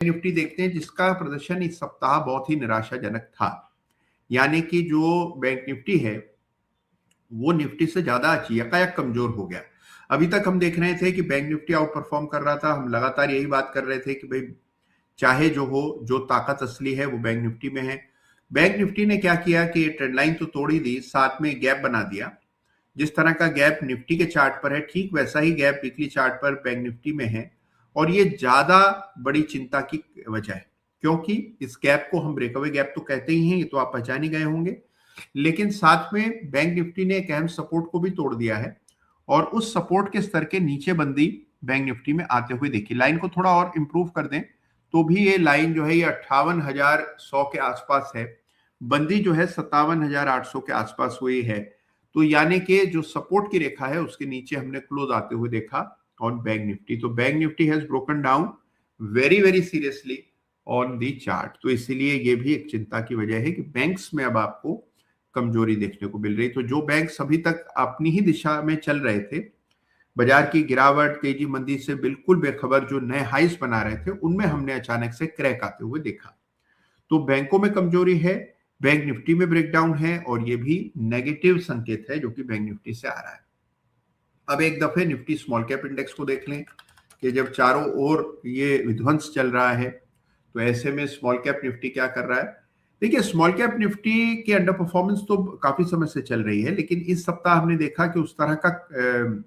Nifty देखते हैं जिसका प्रदर्शन इस सप्ताह बहुत ही निराशाजनक था। यानी कि जो बैंक निफ्टी है वो निफ्टी से ज्यादा यकायक कमजोर हो गया। अभी तक हम देख रहे थे कि बैंक निफ्टी आउट परफॉर्म कर रहा था। हम लगातार यही बात कर रहे थे कि भाई चाहे जो हो, जो ताकत असली है वो बैंक निफ्टी में है। बैंक निफ्टी ने क्या किया कि ट्रेंड लाइन तो तोड़ ही दी, साथ में गैप बना दिया। जिस तरह का गैप निफ्टी के चार्ट पर है, ठीक वैसा ही गैप वीकली चार्ट पर बैंक निफ्टी में है। और ये ज्यादा बड़ी चिंता की वजह है, क्योंकि इस गैप को हम ब्रेकअवे गैप तो कहते ही हैं, ये तो आप पहचान ही गए होंगे। लेकिन साथ में बैंक निफ्टी ने एक अहम सपोर्ट को भी तोड़ दिया है, और उस सपोर्ट के स्तर के नीचे बंदी बैंक निफ्टी में आते हुए देखी। लाइन को थोड़ा और इंप्रूव कर दें तो भी ये लाइन जो है ये 58,100 के आसपास है। बंदी जो है 57,800 के आसपास हुई है। तो यानी कि जो सपोर्ट की रेखा है उसके नीचे हमने क्लोज आते हुए देखा ऑन बैंक निफ्टी। तो bank Nifty has broken down very very seriously on the chart. तो इसीलिए ये भी एक चिंता की वजह है कि बैंक्स में अब आपको कमजोरी देखने को मिल रही। तो जो बैंक्स अभी तक अपनी ही दिशा में चल रहे थे, बाजार की गिरावट तेजी मंदी से बिल्कुल बेखबर जो नए हाइस बना रहे थे, उनमें हमने अचानक से क्रैक आते हुए देखा। तो बैंकों में कमजोरी है, बैंक निफ्टी में ब्रेकडाउन है, और ये भी नेगेटिव संकेत है जो कि बैंक निफ्टी से आ रहा है। अब एक दफे निफ्टी स्मॉल कैप इंडेक्स को देख लें कि जब चारों ओर ये विध्वंस चल रहा है तो ऐसे में स्मॉल कैप निफ्टी क्या कर रहा है। देखिए, स्मॉल कैप निफ्टी की अंडर परफॉर्मेंस तो काफी समय से चल रही है, लेकिन इस सप्ताह हमने देखा कि उस तरह का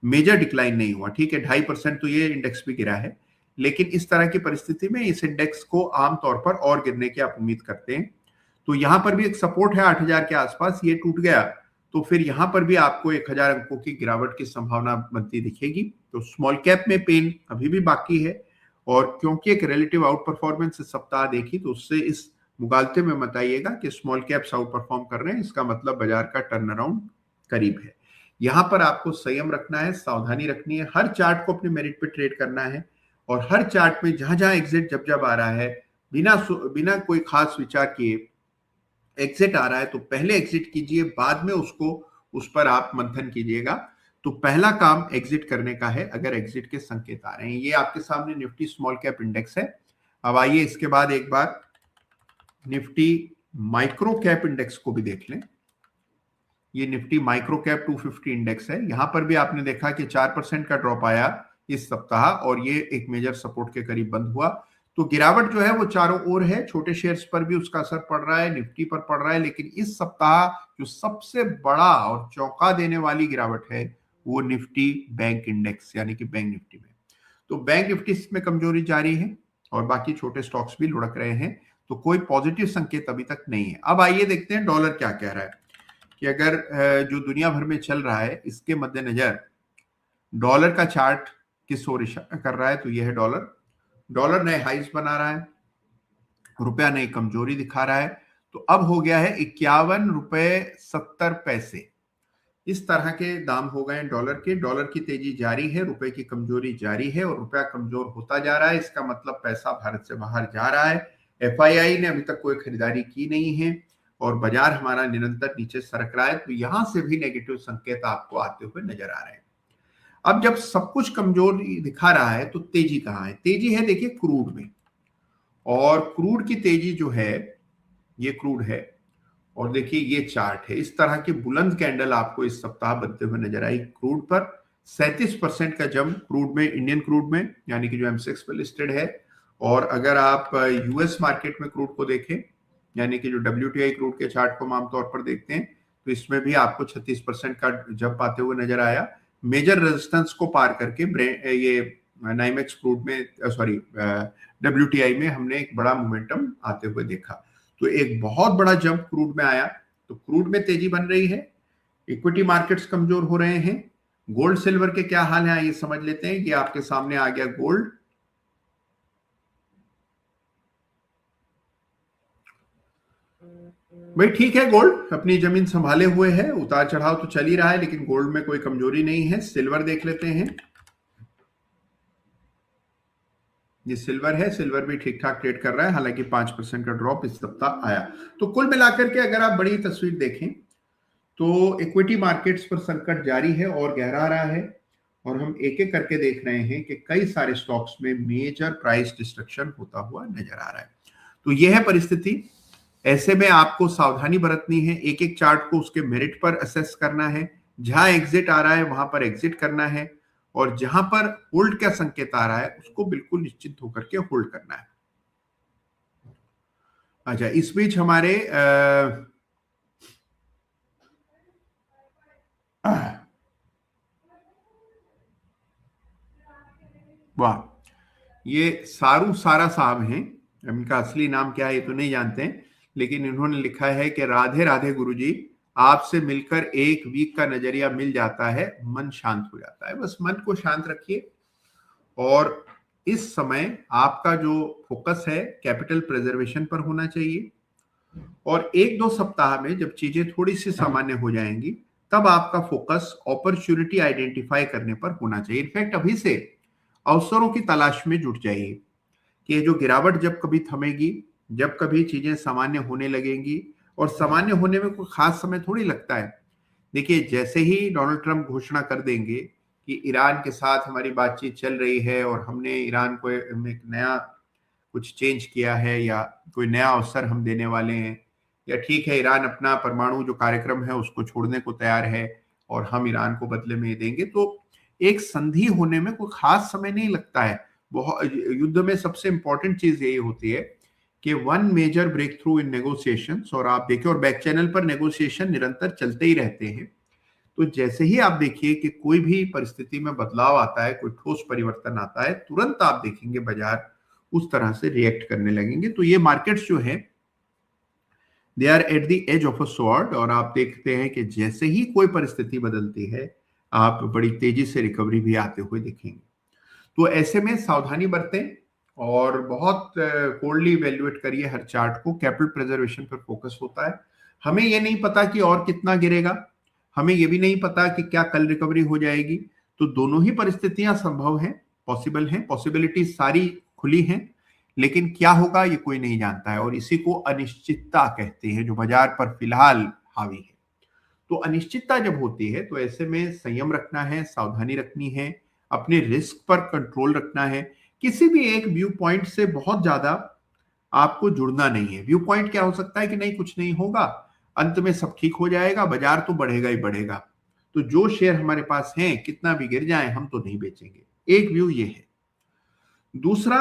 मेजर डिक्लाइन नहीं हुआ। ठीक है, 2.5% तो ये इंडेक्स भी गिरा है, लेकिन इस तरह की परिस्थिति में इस इंडेक्स को आमतौर पर और गिरने की आप उम्मीद करते हैं। तो यहां पर भी एक सपोर्ट है 8,000 के आसपास, ये टूट गया तो फिर यहां पर भी आपको 1,000 अंकों की गिरावट की संभावना बनती दिखेगी। तो स्मॉल कैप में पेन अभी भी बाकी है, और क्योंकि एक रिलेटिव आउट परफॉर्मेंस इस सप्ताह देखी तो उससे इस मुगालते में मत आइएगा कि स्मॉल कैप्स आउट परफॉर्म कर रहे हैं, इसका मतलब बाजार का टर्न अराउंड करीब है। यहां पर आपको संयम रखना है, सावधानी रखनी है, हर चार्ट को अपने मेरिट पे ट्रेड करना है, और हर चार्ट में जहां जहां एग्जिट जब जब आ रहा है, बिना बिना कोई खास विचार किए एग्जिट आ रहा है तो पहले एग्जिट कीजिए, बाद में उसको उस पर आप मंथन कीजिएगा। तो पहला काम एग्जिट करने का है अगर एग्जिट के संकेत आ रहे हैं। ये आपके सामने निफ्टी स्मॉल कैप इंडेक्स है। अब आइए इसके बाद एक बार निफ्टी माइक्रो कैप इंडेक्स को भी देख लें। ये निफ्टी माइक्रो कैप 250 इंडेक्स है। यहां पर भी आपने देखा कि 4% का ड्रॉप आया इस सप्ताह, और ये एक मेजर सपोर्ट के करीब बंद हुआ। तो गिरावट जो है वो चारों ओर है, छोटे शेयर्स पर भी उसका असर पड़ रहा है, निफ्टी पर पड़ रहा है, लेकिन इस सप्ताह जो सबसे बड़ा और चौंका देने वाली गिरावट है वो निफ्टी बैंक इंडेक्स यानी कि बैंक निफ्टी में। तो बैंक निफ्टी में कमजोरी जारी है और बाकी छोटे स्टॉक्स भी लुढ़क रहे हैं। तो कोई पॉजिटिव संकेत अभी तक नहीं है। अब आइए देखते हैं डॉलर क्या कह रहा है कि अगर जो दुनिया भर में चल रहा है इसके मद्देनजर डॉलर का चार्ट किस ओर इशारा कर रहा है। तो यह है डॉलर। डॉलर नए हाइस बना रहा है, रुपया नई कमजोरी दिखा रहा है। तो अब हो गया है 51 रुपए 70 पैसे। इस तरह के दाम हो गए डॉलर के। डॉलर की तेजी जारी है, रुपए की कमजोरी जारी है, और रुपया कमजोर होता जा रहा है। इसका मतलब पैसा भारत से बाहर जा रहा है। एफआईआई ने अभी तक कोई खरीदारी की नहीं है और बाजार हमारा निरंतर नीचे सरक रहा है। तो यहां से भी नेगेटिव संकेत आपको आते हुए नजर आ रहे हैं। अब जब सब कुछ कमजोर दिखा रहा है तो तेजी कहां है? तेजी है देखिए क्रूड में, और क्रूड की तेजी जो है ये क्रूड है, और देखिए ये चार्ट है। इस तरह की बुलंद कैंडल आपको इस सप्ताह बनते हुए नजर आई क्रूड पर। 37% का जंप क्रूड में, इंडियन क्रूड में, यानी कि जो एमसेक्स पर लिस्टेड है। और अगर आप यूएस मार्केट में क्रूड को देखें, यानी कि जो WTI क्रूड के चार्ट को हम आमतौर पर देखते हैं, तो इसमें भी आपको 36% का जंप आते हुए नजर आया। मेजर रेजिस्टेंस को पार करके ये नाइमेक्स क्रूड में, सॉरी WTI में हमने एक बड़ा मोमेंटम आते हुए देखा। तो एक बहुत बड़ा जंप क्रूड में आया। तो क्रूड में तेजी बन रही है, इक्विटी मार्केट्स कमजोर हो रहे हैं। गोल्ड सिल्वर के क्या हाल है ये समझ लेते हैं। ये आपके सामने आ गया गोल्ड। भाई ठीक है, गोल्ड अपनी जमीन संभाले हुए है, उतार चढ़ाव तो चल ही रहा है, लेकिन गोल्ड में कोई कमजोरी नहीं है। सिल्वर देख लेते हैं। ये सिल्वर है, सिल्वर भी ठीक ठाक ट्रेड कर रहा है, हालांकि 5% का ड्रॉप इस सप्ताह आया। तो कुल मिलाकर के अगर आप बड़ी तस्वीर देखें तो इक्विटी मार्केट्स पर संकट जारी है और गहरा रहा है, और हम एक एक करके देख रहे हैं कि कई सारे स्टॉक्स में मेजर प्राइस डिस्ट्रक्शन होता हुआ नजर आ रहा है। तो यह है परिस्थिति। ऐसे में आपको सावधानी बरतनी है, एक एक चार्ट को उसके मेरिट पर असेस करना है, जहां एग्जिट आ रहा है वहां पर एग्जिट करना है, और जहां पर होल्ड का संकेत आ रहा है उसको बिल्कुल निश्चित होकर के होल्ड करना है। अच्छा, इस बीच हमारे वाह, ये सारू सारा साहब हैं। इनका असली नाम क्या है ये तो नहीं जानते हैं, लेकिन इन्होंने लिखा है कि राधे राधे गुरुजी, आपसे मिलकर एक वीक का नजरिया मिल जाता है, मन शांत हो जाता है। बस मन को शांत रखिए, और इस समय आपका जो फोकस है कैपिटल प्रिजर्वेशन पर होना चाहिए, और एक दो सप्ताह में जब चीजें थोड़ी सी सामान्य हो जाएंगी तब आपका फोकस अपॉर्चुनिटी आइडेंटिफाई करने पर होना चाहिए। इनफैक्ट अभी से अवसरों की तलाश में जुट जाइए कि जो गिरावट जब कभी थमेगी, जब कभी चीजें सामान्य होने लगेंगी, और सामान्य होने में कोई खास समय थोड़ी लगता है। देखिए, जैसे ही डोनाल्ड ट्रंप घोषणा कर देंगे कि ईरान के साथ हमारी बातचीत चल रही है और हमने ईरान को एक नया कुछ चेंज किया है, या कोई नया अवसर हम देने वाले हैं, या ठीक है ईरान अपना परमाणु जो कार्यक्रम है उसको छोड़ने को तैयार है और हम ईरान को बदले में ये देंगे, तो एक संधि होने में कोई खास समय नहीं लगता है। बहुत युद्ध में सबसे इंपॉर्टेंट चीज यही होती है कि वन मेजर ब्रेक थ्रू इन नेगोशिएशंस, और आप देखिए और बैक चैनल पर नेगोशिएशन निरंतर चलते ही रहते हैं। तो जैसे ही आप देखिए कि कोई भी परिस्थिति में बदलाव आता है, कोई ठोस परिवर्तन आता है, तुरंत आप देखेंगे बाजार उस तरह से रिएक्ट करने लगेंगे। तो ये मार्केट्स जो है they are at the edge of a sword, और आप देखते हैं कि जैसे ही कोई परिस्थिति बदलती है आप बड़ी तेजी से रिकवरी भी आते हुए देखेंगे। तो ऐसे में सावधानी बरतें और बहुत कोल्डली इवेल्युएट करिए हर चार्ट को। कैपिटल प्रिजर्वेशन पर फोकस होता है। हमें ये नहीं पता कि और कितना गिरेगा, हमें ये भी नहीं पता कि क्या कल रिकवरी हो जाएगी। तो दोनों ही परिस्थितियां संभव हैं, पॉसिबल हैं, पॉसिबिलिटी सारी खुली हैं, लेकिन क्या होगा ये कोई नहीं जानता है, और इसी को अनिश्चितता कहते हैं जो बाजार पर फिलहाल हावी है। तो अनिश्चितता जब होती है तो ऐसे में संयम रखना है, सावधानी रखनी है, अपने रिस्क पर कंट्रोल रखना है। किसी भी एक व्यू पॉइंट से बहुत ज्यादा आपको जुड़ना नहीं है। व्यू पॉइंट क्या हो सकता है कि नहीं कुछ नहीं होगा, अंत में सब ठीक हो जाएगा, बाजार तो बढ़ेगा ही बढ़ेगा, तो जो शेयर हमारे पास हैं कितना भी गिर जाए हम तो नहीं बेचेंगे। एक व्यू ये है। दूसरा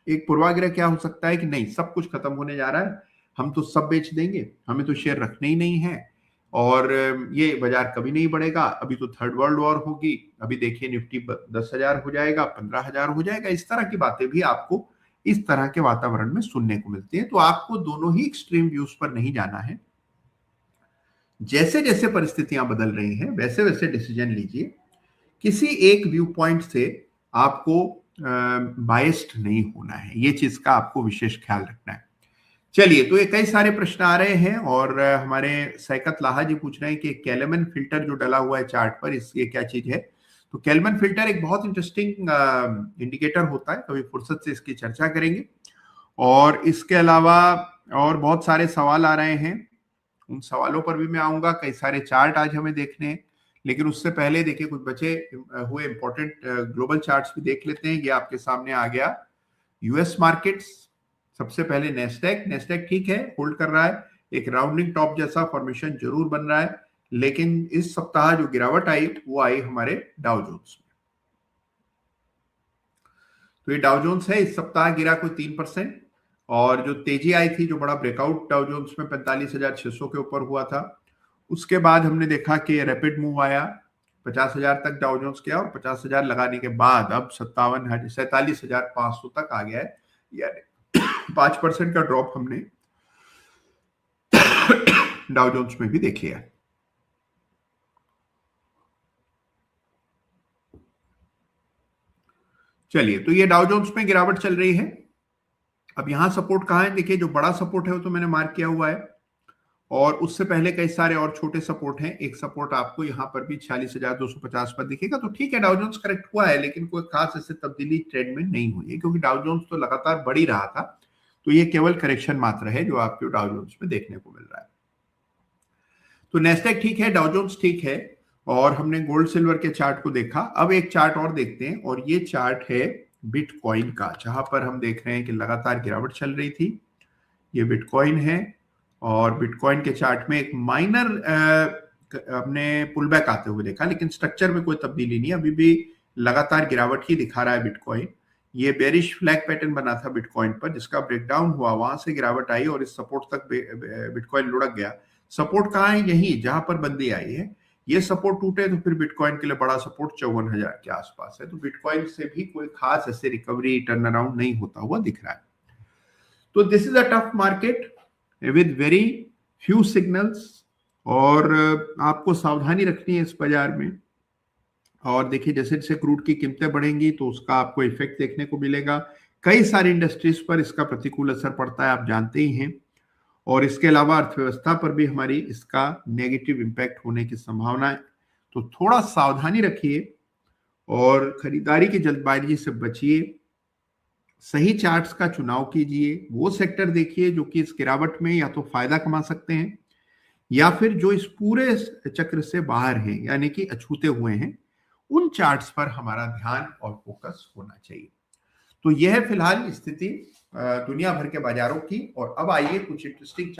एक पूर्वाग्रह क्या हो सकता है कि नहीं सब कुछ खत्म होने जा रहा है, हम तो सब बेच देंगे, हमें तो शेयर रखने ही नहीं है, और ये बाजार कभी नहीं बढ़ेगा, अभी तो थर्ड वर्ल्ड वॉर होगी, अभी देखिए निफ्टी 10,000 हो जाएगा, 15,000 हो जाएगा। इस तरह की बातें भी आपको इस तरह के वातावरण में सुनने को मिलती है। तो आपको दोनों ही एक्सट्रीम व्यूज पर नहीं जाना है। जैसे जैसे परिस्थितियां बदल रही हैं वैसे वैसे डिसीजन लीजिए। किसी एक व्यू पॉइंट से आपको बायस्ड नहीं होना है, ये चीज का आपको विशेष ख्याल रखना है। चलिए, तो ये कई सारे प्रश्न आ रहे हैं, और हमारे सैकत लाहा जी पूछ रहे हैं कि कैलमन फिल्टर जो डला हुआ है चार्ट पर, इस ये क्या चीज है। तो कैलमन फिल्टर एक बहुत इंटरेस्टिंग इंडिकेटर होता है, कभी फुर्सत से इसकी चर्चा करेंगे। और इसके अलावा और बहुत सारे सवाल आ रहे हैं, उन सवालों पर भी मैं आऊंगा। कई सारे चार्ट आज हमें देखने हैं, लेकिन उससे पहले देखिए कुछ बचे हुए इंपॉर्टेंट ग्लोबल चार्ट्स भी देख लेते हैं। ये आपके सामने आ गया यूएस मार्केट्स। सबसे पहले नेस्डेक ठीक है, होल्ड कर रहा है, एक राउंडिंग टॉप जैसा फॉर्मेशन जरूर बन रहा है, लेकिन इस सप्ताह जो गिरावट आई वो आई हमारे डाउ जोन्स में। तो ये डाउ जोन्स है, इस सप्ताह गिरा कोई 3%, और जो तेजी आई थी, जो बड़ा ब्रेकआउट डाउ जोन्स में 45,600 के ऊपर हुआ था, उसके बाद हमने देखा कि रैपिड मूव आया, 50,000 तक डाउ जोन्स गया, और 50,000 लगाने के बाद अब 47,500 तक आ गया है। यानी 5% का ड्रॉप हमने डाउ जोन्स में भी देख लिया। चलिए, तो ये डाउ जोन्स में गिरावट चल रही है। अब यहां सपोर्ट कहां है, देखिए जो बड़ा सपोर्ट है वो तो मैंने मार्क किया हुआ है, और उससे पहले कई सारे और छोटे सपोर्ट हैं। एक सपोर्ट आपको यहाँ पर भी 46,250 पर दिखेगा। तो ठीक है, डाउ जोन्स करेक्ट हुआ है, लेकिन कोई खास ऐसे तब्दीली ट्रेंड में नहीं हुई है, क्योंकि डाउ जोन्स तो लगातार बढ़ ही रहा था। तो ये केवल करेक्शन मात्र है जो आपको डाउ जोन्स में देखने को मिल रहा है। तो नेस्डेक ठीक है, डाउ जोन्स ठीक है, और हमने गोल्ड सिल्वर के चार्ट को देखा। अब एक चार्ट और देखते हैं, और ये चार्ट है बिटकॉइन का, जहां पर हम देख रहे हैं कि लगातार गिरावट चल रही थी। ये बिटकॉइन है, और बिटकॉइन के चार्ट में एक माइनर हमने पुल बैक आते हुए देखा, लेकिन स्ट्रक्चर में कोई तब्दीली नहीं, अभी भी लगातार गिरावट ही दिखा रहा है बिटकॉइन। ये बेरिश फ्लैग पैटर्न बना था बिटकॉइन पर, जिसका ब्रेकडाउन हुआ, वहां से गिरावट आई और इस सपोर्ट तक बिटकॉइन लुढ़क गया। सपोर्ट कहाँ है? यही जहां पर बंदी आई है। ये सपोर्ट टूटे तो फिर बिटकॉइन के लिए बड़ा सपोर्ट 54,000 के आसपास है। तो बिटकॉइन से भी कोई खास ऐसे रिकवरी टर्न अराउंड नहीं होता हुआ दिख रहा है। तो this is a tough market with very few signals, और आपको सावधानी रखनी है इस बाजार में। और देखिए, जैसे जैसे क्रूड की कीमतें बढ़ेंगी तो उसका आपको इफेक्ट देखने को मिलेगा। कई सारी इंडस्ट्रीज पर इसका प्रतिकूल असर पड़ता है, आप जानते ही हैं। और इसके अलावा अर्थव्यवस्था पर भी हमारी इसका नेगेटिव इम्पैक्ट होने की संभावना है। तो थोड़ा सावधानी रखिए और खरीदारी की जल्दबाजी से बचिए। सही चार्ट्स का चुनाव कीजिए, वो सेक्टर देखिए जो कि इस गिरावट में या तो फायदा कमा सकते हैं, या फिर जो इस पूरे चक्र से बाहर हैं, यानी कि अछूते हुए हैं। उन चार्ट्स पर हमारा ध्यान और फोकस होना चाहिए। तो यह है फिलहाल स्थिति दुनिया भर के बाजारों की। और अब आइए कुछ इंटरेस्टिंग